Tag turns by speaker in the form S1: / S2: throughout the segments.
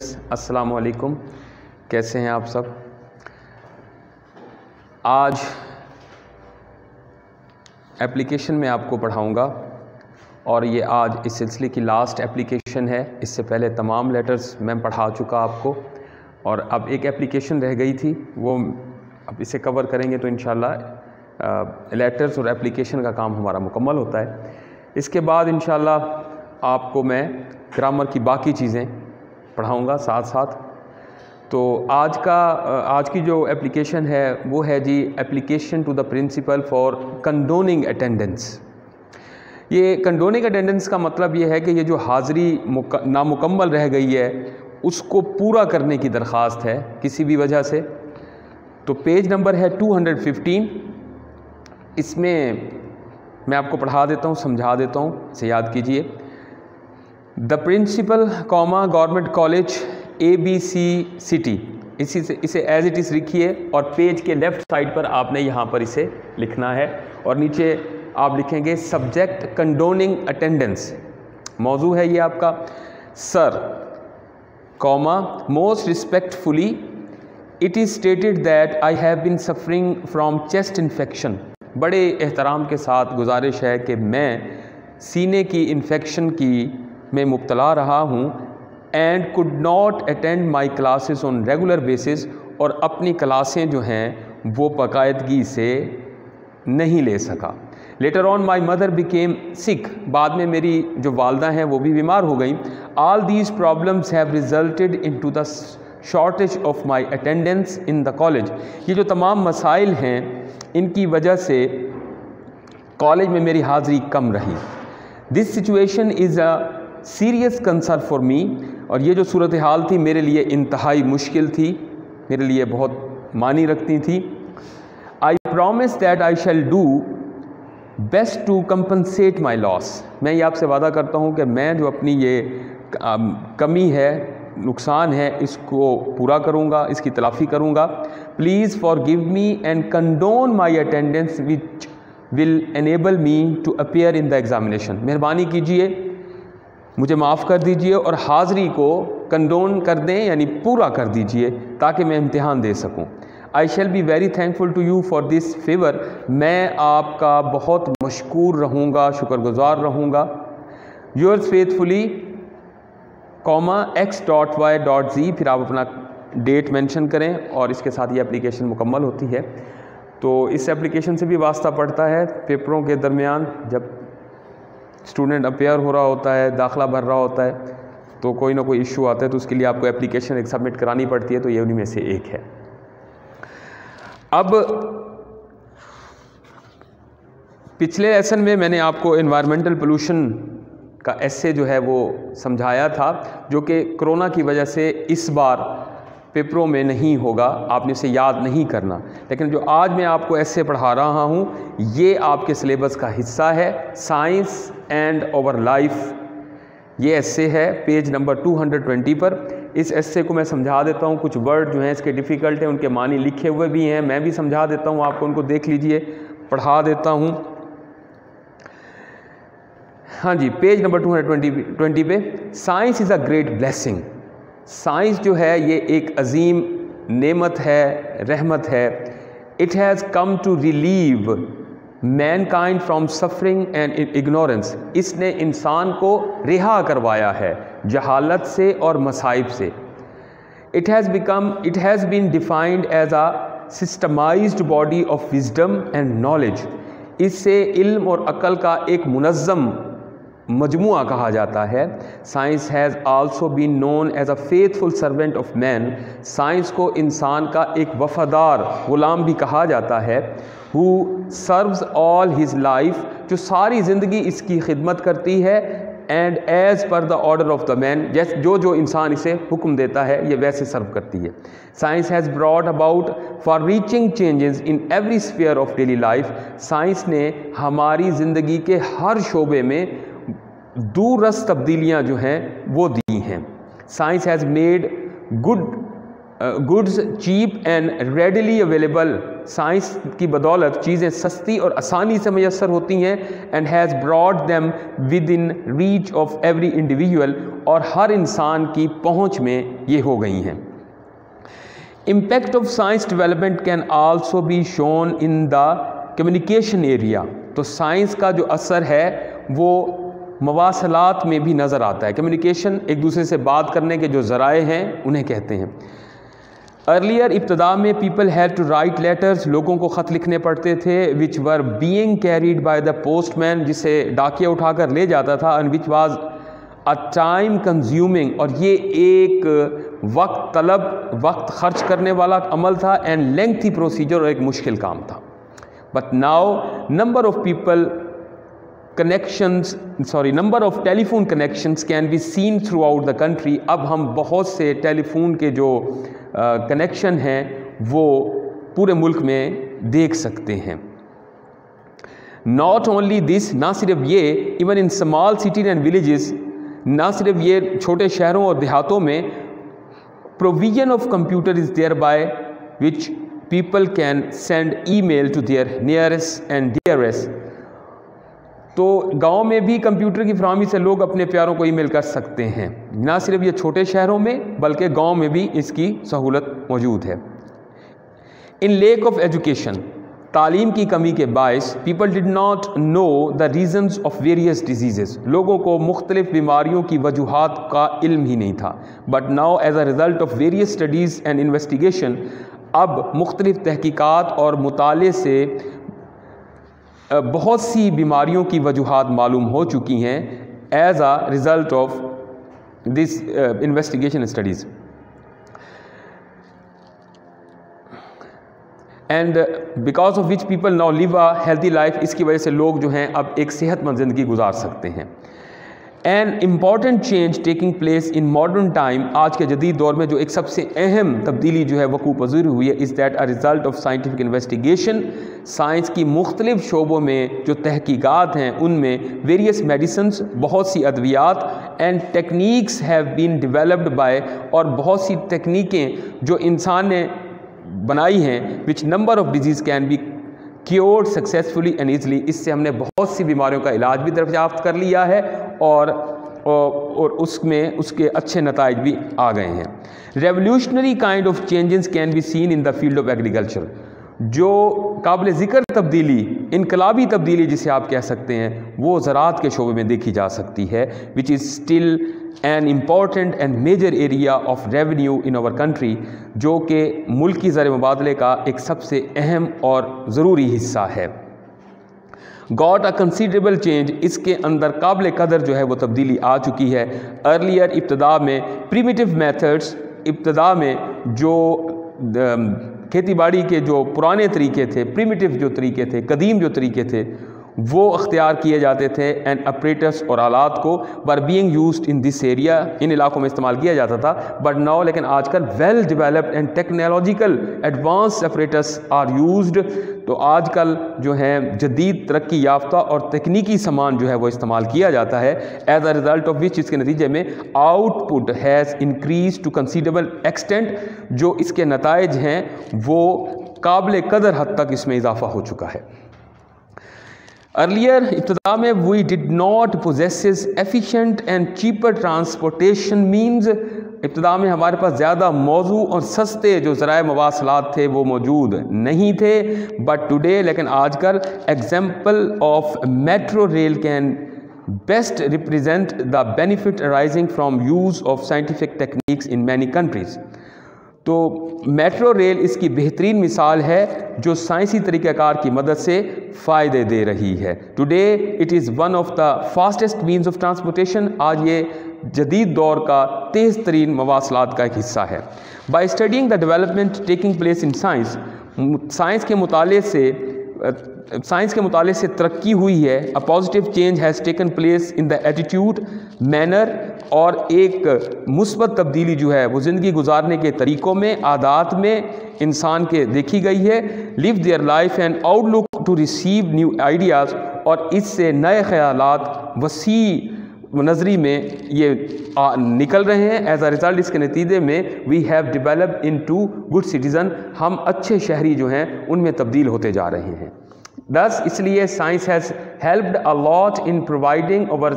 S1: السلام علیکم، کیسے ہیں آپ سب؟ آج ایپلیکیشن میں آپ کو پڑھاؤں گا اور یہ آج اس سلسلے کی لاسٹ ایپلیکیشن ہے۔ اس سے پہلے تمام لیٹرز میں پڑھا چکا آپ کو، اور اب ایک ایپلیکیشن رہ گئی تھی، وہ اب اسے کور کریں گے تو انشاءاللہ لیٹرز اور ایپلیکیشن کا کام ہمارا مکمل ہوتا ہے۔ اس کے بعد انشاءاللہ آپ کو میں گرامر کی باقی چیزیں پڑھاؤں گا ساتھ ساتھ۔ تو آج کی جو ایپلیکیشن ہے وہ ہے جی application to the principal for condoning attendance. یہ کنڈوننگ اٹینڈنس کا مطلب یہ ہے کہ یہ جو حاضری نامکمل رہ گئی ہے اس کو پورا کرنے کی درخواست ہے کسی بھی وجہ سے۔ تو پیج نمبر ہے 215۔ اس میں آپ کو پڑھا دیتا ہوں، سمجھا دیتا ہوں، اسے یاد کیجئے۔ The principal government college ABC city, اسے ایز اٹ از لکھیے، اور پیج کے لیفٹ سائڈ پر آپ نے یہاں پر اسے لکھنا ہے، اور نیچے آپ لکھیں گے سبجیکٹ کنڈوننگ اٹینڈنس۔ موضوع ہے یہ آپ کا sir most respectfully it is stated that I have been suffering from chest infection. بڑے احترام کے ساتھ گزارش ہے کہ میں سینے کی انفیکشن میں مبتلا رہا ہوں، and could not attend my classes on regular basis, اور اپنی کلاسیں جو ہیں وہ باقاعدگی سے نہیں لے سکا۔ Later on my mother became سک، بعد میں میری جو والدہ ہیں وہ بھی بیمار ہو گئیں۔ All these problems have resulted into the shortage of my attendance in the college. یہ جو تمام مسائل ہیں ان کی وجہ سے کالج میں میری حاضری کم رہی۔ This situation is a serious concern for me, اور یہ جو صورتحال تھی میرے لیے انتہائی مشکل تھی، میرے لیے بہت معنی رکھتی تھی۔ I promise that I shall do best to compensate my loss, میں یہ آپ سے وعدہ کرتا ہوں کہ میں جو اپنی یہ کمی ہے، نقصان ہے، اس کو پورا کروں گا، اس کی تلافی کروں گا۔ Please forgive me and condone my attendance which will enable me to appear in the examination, مہربانی کیجیے مجھے معاف کر دیجئے اور حاضری کو کنڈون کر دیں، یعنی پورا کر دیجئے تاکہ میں امتحان دے سکوں۔ I shall be very thankful to you for this favour, میں آپ کا بہت مشکور رہوں گا، شکر گزار رہوں گا۔ یورز فیتھفلی x.y.z، پھر آپ اپنا ڈیٹ مینشن کریں، اور اس کے ساتھ یہ اپلیکیشن مکمل ہوتی ہے۔ تو اس اپلیکیشن سے بھی واسطہ پڑتا ہے پیپروں کے درمیان، جب اسٹوڈنٹ اپیئر ہو رہا ہوتا ہے، داخلہ بھر رہا ہوتا ہے، تو کوئی نہ کوئی ایشو آتا ہے، تو اس کے لیے آپ کو اپلیکیشن ایک سبمٹ کرانی پڑتی ہے، تو یہ انہی میں سے ایک ہے۔ اب پچھلے لیسن میں نے آپ کو انوائرمنٹل پولوشن کا ایسے جو ہے وہ سمجھایا تھا، جو کہ کرونا کی وجہ سے اس بار پیپروں میں نہیں ہوگا، آپ نے اسے یاد نہیں کرنا، لیکن جو آج میں آپ کو ایسے پڑھا رہا ہوں یہ آپ کے سلیبس کا حصہ ہے۔ سائنس اینڈ اوور لائف، یہ ایسے ہے پیج نمبر 220 پر۔ اس ایسے کو میں سمجھا دیتا ہوں، کچھ ورڈ جو ہیں اس کے ڈیفیکلٹ ہیں، ان کے معنی لکھے ہوئے بھی ہیں، میں بھی سمجھا دیتا ہوں آپ کو، ان کو دیکھ لیجئے، پڑھا دیتا ہوں۔ ہاں جی، پیج نمبر 220 پہ، science is a great blessing. Science جو ہے یہ ایک عظیم نعمت ہے، رحمت ہے۔ It has come to relieve mankind from suffering and ignorance, اس نے انسان کو رہا کروایا ہے جہالت سے اور مصائب سے۔ It has been defined as a systematized body of wisdom and knowledge, اس سے علم اور عقل کا ایک منظم مجموعہ کہا جاتا ہے۔ Science has also been known as a faithful servant of man, science کو انسان کا ایک وفادار غلام بھی کہا جاتا ہے۔ Who serves all his life, جو ساری زندگی اس کی خدمت کرتی ہے۔ And as per the order of the man, جو انسان اسے حکم دیتا ہے یہ ویسے سرو کرتی ہے۔ Science has brought about for reaching changes in every sphere of daily life, science نے ہماری زندگی کے ہر شعبے میں دور رس تبدیلیاں جو ہیں وہ دی ہیں۔ Science has made goods cheap and readily available science کی بدولت چیزیں سستی اور آسانی سے میسر ہوتی ہیں and has brought them with in reach of every individual, اور ہر انسان کی پہنچ میں یہ ہو گئی ہیں۔ Impact of science development can also be shown in the communication area, تو سائنس کا جو اثر ہے وہ مواصلات میں بھی نظر آتا ہے۔ کمیونیکیشن ایک دوسرے سے بات کرنے کے جو ذرائع ہیں انہیں کہتے ہیں۔ ارلیئر ابتدا میں people had to write letters, لوگوں کو خط لکھنے پڑتے تھے، which were being carried by the postman, جسے ڈاکیہ اٹھا کر لے جاتا تھا، and which was a time consuming, اور یہ ایک وقت طلب، وقت خرچ کرنے والا عمل تھا، اینڈ لینتھی پروسیجر، اور ایک مشکل کام تھا۔ But now number of telephone connections can be seen throughout the country, اب ہم بہت سے ٹیلی فون کے جو کنیکشن ہیں وہ پورے ملک میں دیکھ سکتے ہیں۔ ناٹ اونلی دس، نہ صرف یہ، even in small cities and villages, نہ صرف یہ چھوٹے شہروں اور دیہاتوں میں، provision of computer is there by which people can send email to their nearest and dearest, تو گاؤں میں بھی کمپیوٹر کی فراہمی سے لوگ اپنے پیاروں کو ای میل کر سکتے ہیں، نہ صرف یہ چھوٹے شہروں میں بلکہ گاؤں میں بھی اس کی سہولت موجود ہے۔ ان لیک آف ایجوکیشن، تعلیم کی کمی کے باعث، people did not know the reasons of various diseases, لوگوں کو مختلف بیماریوں کی وجوہات کا علم ہی نہیں تھا۔ But now as a result of various studies and investigation, اب مختلف تحقیقات اور مطالعے سے بہت سی بیماریوں کی وجوہات معلوم ہو چکی ہیں as a result of this investigation studies, and because of which people now live a healthy life, اس کی وجہ سے لوگ جو ہیں اب ایک صحت مند زندگی گزار سکتے ہیں۔ An important change taking place in modern time, آج کے جدید دور میں جو ایک سب سے اہم تبدیلی جو ہے وقوع پذیر ہوئی ہے، is that a result of scientific investigation, science کی مختلف شعبوں میں جو تحقیقات ہیں ان میں ویریس میڈیسنس، بہت سی ادویات، and techniques have been developed by, اور بہت سی تکنیکیں جو انسان نے بنائی ہیں، which number of disease can be cured successfully and easily, اس سے ہم نے بہت سی بیماریوں کا علاج بھی دریافت کر لیا ہے اور اس میں اس کے اچھے نتائج بھی آ گئے ہیں۔ Revolutionary kind of changes can be seen in the field of agriculture, جو قابل ذکر تبدیلی، انقلابی تبدیلی جسے آپ کہہ سکتے ہیں، وہ زراعت کے شعبے میں دیکھی جا سکتی ہے، which is still an important and major area of revenue in our country, جو کہ ملکی زر مبادلے کا ایک سب سے اہم اور ضروری حصہ ہے۔ گاٹ اے کنسیڈریبل چینج، اس کے اندر قابل قدر جو ہے وہ تبدیلی آ چکی ہے۔ ارلیئر، ابتدا میں پریمیٹیو میتھڈس، ابتدا میں جو کھیتی باڑی کے جو پرانے طریقے تھے، پریمیٹیو جو طریقے تھے، قدیم جو طریقے تھے، وہ اختیار کیے جاتے تھے، اینڈ اپریٹس اور آلات کو were being used in this area, ان علاقوں میں استعمال کیا جاتا تھا۔ بٹ ناؤ، لیکن آج کل well developed and technological advance apparatus are used, تو آج کل جو ہے جدید ترقی یافتہ اور تکنیکی سامان جو ہے وہ استعمال کیا جاتا ہے، as a result of which, اس کے نتیجے میں output has increase to considerable extent, جو اس کے نتائج ہیں وہ قابل قدر حد تک اس میں اضافہ ہو چکا ہے۔ ارلیئر، ابتدا میں we did not possess efficient and cheaper transportation means, ابتدا میں ہمارے پاس زیادہ موزوں اور سستے جو ذرائع مواصلات تھے وہ موجود نہیں تھے، بٹ ٹوڈے، لیکن آج کل، example of metro rail can best represent the benefit arising from use of scientific techniques in many countries, تو میٹرو ریل اس کی بہترین مثال ہے جو سائنسی طریقہ کار کی مدد سے فائدے دے رہی ہے۔ Today it is one of the fastest means of transportation, آج یہ جدید دور کا تیز ترین مواصلات کا ایک حصہ ہے۔ By studying the development taking place in science, science کے مطالعے سے ترقی ہوئی ہے، a positive change has taken place in the attitude, manner, اور ایک مثبت تبدیلی جو ہے وہ زندگی گزارنے کے طریقوں میں، عادات میں انسان کے دیکھی گئی ہے۔ Live their life and outlook to receive new ideas, اور اس سے نئے خیالات، وسیع نظری میں یہ نکل رہے ہیں. ایز اے ریزلٹ اس کے نتیجے میں we have develop into good citizen, ہم اچھے شہری جو ہیں ان میں تبدیل ہوتے جا رہے ہیں. دس اس لیے science has helped a lot in providing over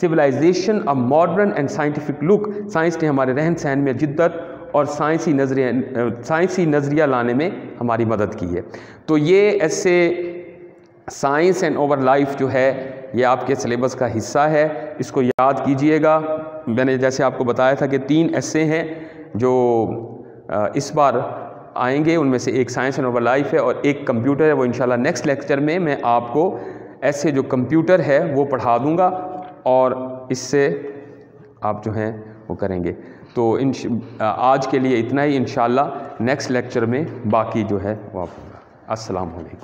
S1: civilization a modern and scientific look. Science نے ہمارے رہن سہن میں جدت اور سائنسی نظریہ لانے میں ہماری مدد کی ہے. تو یہ ایسے سائنس اینڈ اوور لائف جو ہے یہ آپ کے سلیبس کا حصہ ہے، اس کو یاد کیجئے گا. میں نے جیسے آپ کو بتایا تھا کہ 3 ایسے ہیں جو اس بار آئیں گے، ان میں سے ایک سائنس اینڈ اوور لائف ہے اور ایک کمپیوٹر ہے. وہ انشاءاللہ نیکسٹ لیکچر میں آپ کو ایسے جو کمپیوٹر ہے وہ پڑھا دوں گا اور اس سے آپ جو ہیں وہ کریں گے. تو آج کے لیے اتنا ہی، انشاءاللہ نیکسٹ لیکچر میں باقی جو ہے وہ آپ. السلام علیکم.